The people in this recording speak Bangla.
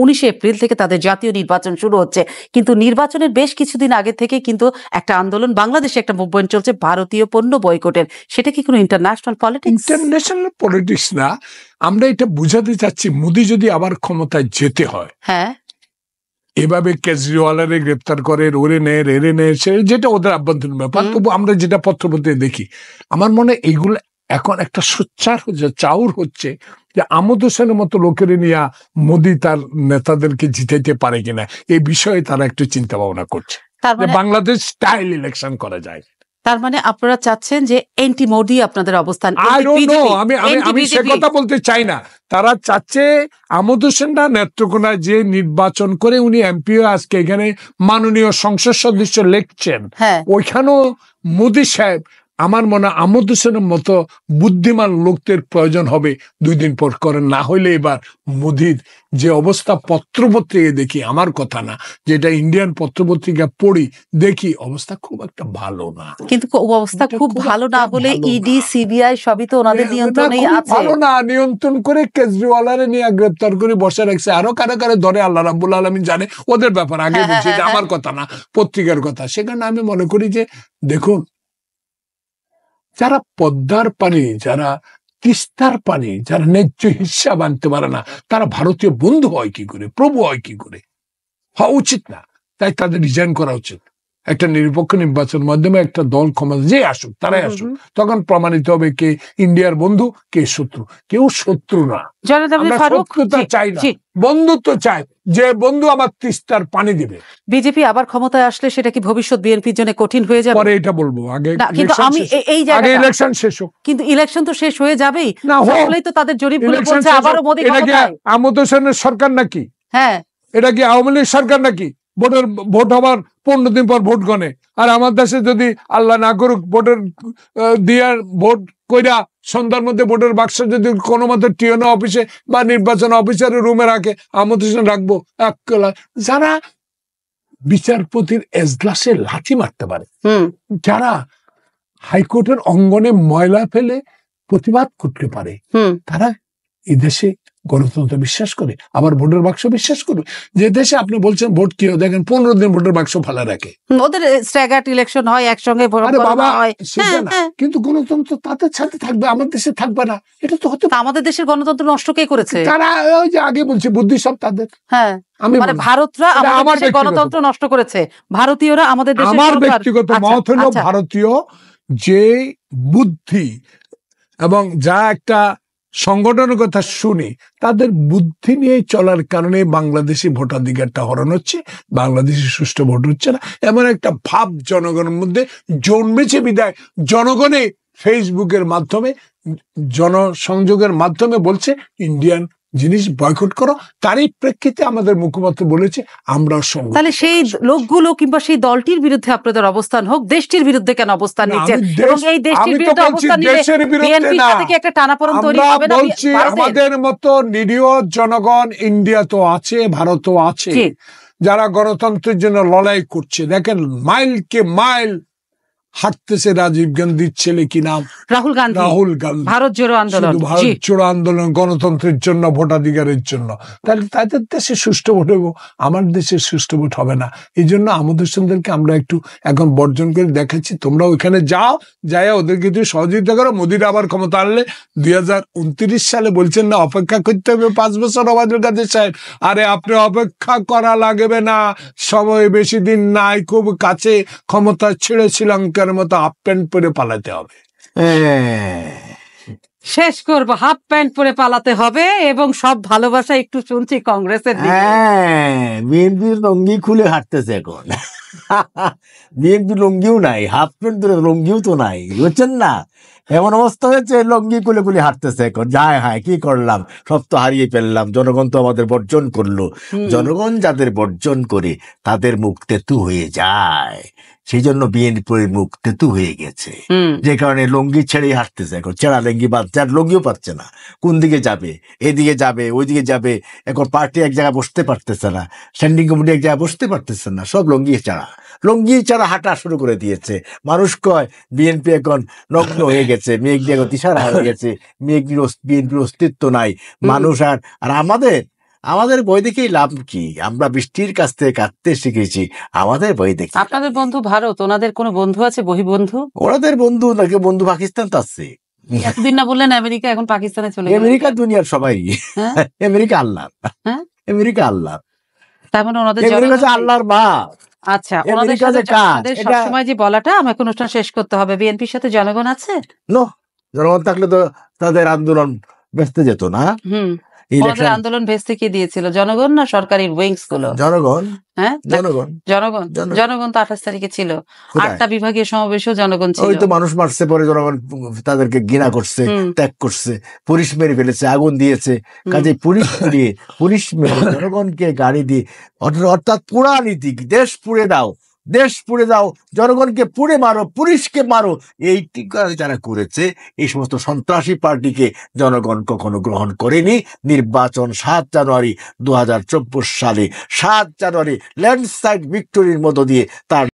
19 এপ্রিল থেকে তাদের জাতীয় নির্বাচন শুরু হচ্ছে, কিন্তু নির্বাচনের বেশ কিছুদিন আগে থেকে কিন্তু একটা আন্দোলন, বাংলাদেশে একটা মুভমেন্ট চলছে ভারতীয় পণ্য বয়কটের। সেটা কি কোনো ইন্টারন্যাশনাল পলিটিক্স? ইন্টারন্যাশনাল পলিটিক্স না, আমরা এটা বুঝাতে চাচ্ছি মোদি যদি আবার ক্ষমতায় যেতে হয়, হ্যাঁ, এভাবে কেজরিওয়ালের গ্রেপ্তার করে ওরে নেয় রেড়ে নেয়, যেটা ওদের আভ্যন্তরীণ ব্যাপার। তবু আমরা যেটা পত্রপত্রিকায় দেখি, আমার মনে হয় এইগুলো এখন একটা সোচ্চার হচ্ছে, চাউর হচ্ছে যে আমোদ হোসেনের মতো লোকের নিয়ে মোদি তার নেতাদেরকে জিতাইতে পারে কিনা, এই বিষয়ে তারা একটু চিন্তা ভাবনা করছে, বাংলাদেশ স্টাইল ইলেকশন করা যায়। তার মানে আপনারা চাচ্ছেন যে এন্টি মোদি আপনাদের অবস্থান? আমি সে কথা বলতে চাই না। তারা চাচ্ছে আমোদ হোসেনরা নেত্রকোনায় যে নির্বাচন করে উনি এমপিও, আজকে এখানে মাননীয় সংসদ সদস্য লিখছেন, ওইখানেও মোদি সাহেব, আমার মনে হয় আমোদ হোসেনের মতো বুদ্ধিমান লোকদের প্রয়োজন হবে 2 দিন পর করেন। না হইলে এবার মোদির যে অবস্থা, পত্রপত্রিকা দেখি, আমার কথা না, যেটা ইন্ডিয়ান পত্রপত্রিকা পড়ি দেখি, অবস্থা খুব একটা ভালো না। কিন্তু অবস্থা খুব ভালো না হলে ইডি সিবিআই সবই তো ওনাদের নিয়ন্ত্রণেই আছে। ভালো না, নিয়ন্ত্রণ করে কেজরিওয়ালের নিয়ে গ্রেপ্তার করে বসে রাখছে, আরো কারো কারো ধরে আল্লাহ রাব্বুল আলামিন জানে, ওদের ব্যাপার। আগে বলছি যে আমার কথা না, পত্রিকার কথা। সেখানে আমি মনে করি যে দেখুন, যারা পদ্মার পানি, যারা তিস্তার পানি, যারা ন্যায্য হিস্সা বানতে পারে না, তারা ভারতীয় বন্ধু হয় কি করে, প্রভু হয় কি করে? হওয়া উচিত না। তাই তাদের রিজাইন করা উচিত। একটা নিরপেক্ষ নির্বাচন মাধ্যমে একটা দল ক্ষমতা যে আসুক, তারাই আসুক, তখন প্রমাণিত হবে কে ইন্ডিয়ার বন্ধু, কে শত্রু। কেউ শত্রু না, শত্রুতা চাই না, বন্ধুত্ব চাই, যে বন্ধু আমার তিস্তার পানি দিবে। বিজেপি আবার ক্ষমতায় আসলে সেটা কি ভবিষ্যৎ বিএনপির জন্য কঠিন হয়ে যাবে? পরে এটা বলবো, আগে ইলেকশন শেষ হোক। কিন্তু ইলেকশন তো শেষ হয়ে যাবেই না, হলেই তো তাদের জরিপগুলো বলছে আবারও মোদি ক্ষমতায়। আমোদ হোসেনের সরকার নাকি? হ্যাঁ, এটা কি আওয়ামী লীগ সরকার নাকি? ভোট হবার 15 দিন পর ভোট গণে। আর আমার দেশে যদি আল্লাহ না করুক ভোটের দিয়ার ভোট কইরা সন্ধ্যার মধ্যে ভোটের বাক্স যদি কোনো মতো টিএনও অফিসে বা নির্বাচন অফিসারের রুমে রাখে, আমোদ হোসেন রাখবো? যারা বিচারপতির এজলাসে লাথি মারতে পারে, যারা হাইকোর্টের অঙ্গনে ময়লা ফেলে প্রতিবাদ করতে পারে, তারা এই দেশে গণতন্ত্র বিশ্বাস করে, আবার ভোটের বাক্স বিশ্বাস করে। যে দেশে আপনি বলছেন ভোট কি হয়, দেখেন 15 দিন ভোটের বাক্স ফালা রাখে, ওদের স্ট্যাগার্ড ইলেকশন হয়, একসঙ্গে কিন্তু গণতন্ত্র তাদের সাথে থাকবে, আমার দেশে থাকবে না। এটা তো হতে, আমাদের দেশের গণতন্ত্র নষ্ট কে করেছে? তারা ওই যে আগে বলছি বুদ্ধি সব তাদের। হ্যাঁ, মানে ভারতরা আমাদের গণতন্ত্র নষ্ট করেছে, ভারতীয়রা আমাদের দেশে। আমার ব্যক্তিগত মত হলো ভারতীয় যে বুদ্ধি এবং যা একটা সংগঠনের কথা শুনি, তাদের বুদ্ধি নিয়ে চলার কারণে বাংলাদেশি ভোটাধিকারটা হরণ হচ্ছে, বাংলাদেশি সুষ্ঠু ভোট হচ্ছে না, এমন একটা ভাব জনগণের মধ্যে জন্মেছে। বিদায় জনগণে ফেসবুকের মাধ্যমে, জনসংযোগের মাধ্যমে বলছে ইন্ডিয়ান জিনিস বয়কট করো। তারই প্রেক্ষিতে আমাদের মুখপাত্র বলেছে আমরা সঙ্গে। তাহলে সেই লোকগুলো কিংবা সেই দলটির বিরুদ্ধে আপনাদের অবস্থান হোক, দেশটির বিরুদ্ধে কেন অবস্থান নিচ্ছেন? এবং এই দেশটির বিরুদ্ধে অবস্থান নিলে বিএনপির সাথে কি একটা টানাপোড়েন তৈরি হবে না? বলছি আমাদের মতো নিরীহ জনগণ ইন্ডিয়া তো আছে, ভারতও আছে, যারা গণতন্ত্রের জন্য লড়াই করছে। দেখেন মাইলকে মাইল হাঁটতেছে রাজীব গান্ধীর ছেলে, কি নাম, রাহুল গান্ধী, ভারত জোড়ো আন্দোলন, ভারত জোড়ো আন্দোলন, গণতন্ত্রের জন্য, ভোটাধিকারের জন্য। তাহলে তাদের দেশে সুষ্ঠু ভোট হইব, আমার দেশে সুষ্ঠু ভোট হবে না। এই জন্য আমোদ হোসেনদেরকে আমরা একটু এখন বর্জন করে দেখাচ্ছি, তোমরা ওইখানে যাও, যাই ওদেরকে একটু সহযোগিতা করো। মোদির আবার ক্ষমতা আনলে 2029 সালে বলছেন না অপেক্ষা করতে হবে 5 বছর। ওবায়দুল কাদের সাহেব, আরে আপনি অপেক্ষা করা লাগবে না, সময় বেশি দিন নাই, খুব কাছে ক্ষমতা ছেড়ে শ্রীলঙ্কার মতো হাফ প্যান্ট পরে পালাতে হবে। শেষ করবো, হাফ প্যান্ট পরে পালাতে হবে। এবং সব ভালোবাসা একটু শুনছি কংগ্রেসের দিকে। বিএনপির লঙ্গি খুলে হাঁটতেছে এখন, বিএনপি লঙ্গিও নাই, হাফ প্যান্ট ধরে লঙ্গিও তো নাই, বুঝছেন না? এমন অবস্থা হয়েছে, লঙ্গি খুলে খুলে হাঁটতেছে এখন। যায় হায় কি করলাম, সব তো হারিয়ে ফেললাম, জনগণ তো আমাদের বর্জন করলো। জনগণ যাদের বর্জন করে তাদের মুখ তেতু হয়ে যায়, সেই জন্য বিএনপির মুখ তেতু হয়ে গেছে, যে কারণে লঙ্গি ছেড়েই হাঁটতেছে এখন। ছেঁড়া লঙ্গি লঙ্গিও পাচ্ছে না, কোন দিকে যাবে, এদিকে যাবে ওইদিকে যাবে। এখন পার্টি এক জায়গায় বসতে পারতেছে না, স্ট্যান্ডিং কমিটি এক জায়গায় বসতে পারতেছে না, সব লঙ্গি ছাড়া হাঁটা শুরু করে দিয়েছে। মানুষ কয় বিএনপি এখন নগ্ন হয়ে গেছে, মেঘ এখন দিশারা হয়ে গেছে, বিএনপির অস্তিত্ব নাই। মানুষ আর আমাদের আমাদের বই দেখেই লাভ কি? আমরা বৃষ্টির কাছ থেকে কাটতে শিখেছি, আমাদের বই দেখে। আপনাদের বন্ধু ভারত, ওনাদের কোনো বন্ধু আছে বহিঃবন্ধু? ওনাদের বন্ধু নাকি বন্ধু পাকিস্তান তো আছে। এতদিন না বললেন আমেরিকা, এখন পাকিস্তানে চলে গেলেন। আমেরিকা দুনিয়ার সবাই, হ্যাঁ? আমেরিকা আল্লাহ, হ্যাঁ? আমেরিকা আল্লাহ, তার মানে ওনাদের আমেরিকা জনগণ- আল্লাহর মা। আচ্ছা, ওনাদের আমেরিকা সাথে যে কাজ, আপনাদের এটা- সবসময় যে বলাটা আমাকে অনুষ্ঠান শেষ করতে হবে, বিএনপির সাথে জনগণ আছে? নো, জনগণ থাকলে তো তাদের আন্দোলন ব্যস্ত যেত না। ওনাদের ইলেকশন আন্দোলন ভেস্তে কে দিয়েছিল, জনগণ না সরকারি উইংস গুলো? জনগণ, হ্যাঁ, জনগণ, জনগণ। জনগণ। জনগণ তো 28 তারিখে ছিল, কোথায়? 8টা বিভাগীয় সমাবেশেও জনগণ ছিল। ওই তো মানুষ মারছে, পরে জনগণ তাদেরকে ঘৃণা করছে, ত্যাগ করছে, পুলিশ মেরে ফেলেছে, আগুন দিয়েছে। কাজে পুলিশ মেরে জনগণকে গাড়ি দিয়ে, অর্থাৎ পুরা নীতি, দেশ পুড়ে দাও, দেশ পুড়ে দাও, জনগণকে পুড়ে মারো, পুলিশকে মারো, এই টিকা যারা করেছে, এই সমস্ত সন্ত্রাসী পার্টিকে জনগণ কখনো গ্রহণ করেনি। নির্বাচন 7 জানুয়ারি 2024 সালে 7 জানুয়ারি ল্যান্ডস্লাইড ভিক্টরির মধ্য দিয়ে তার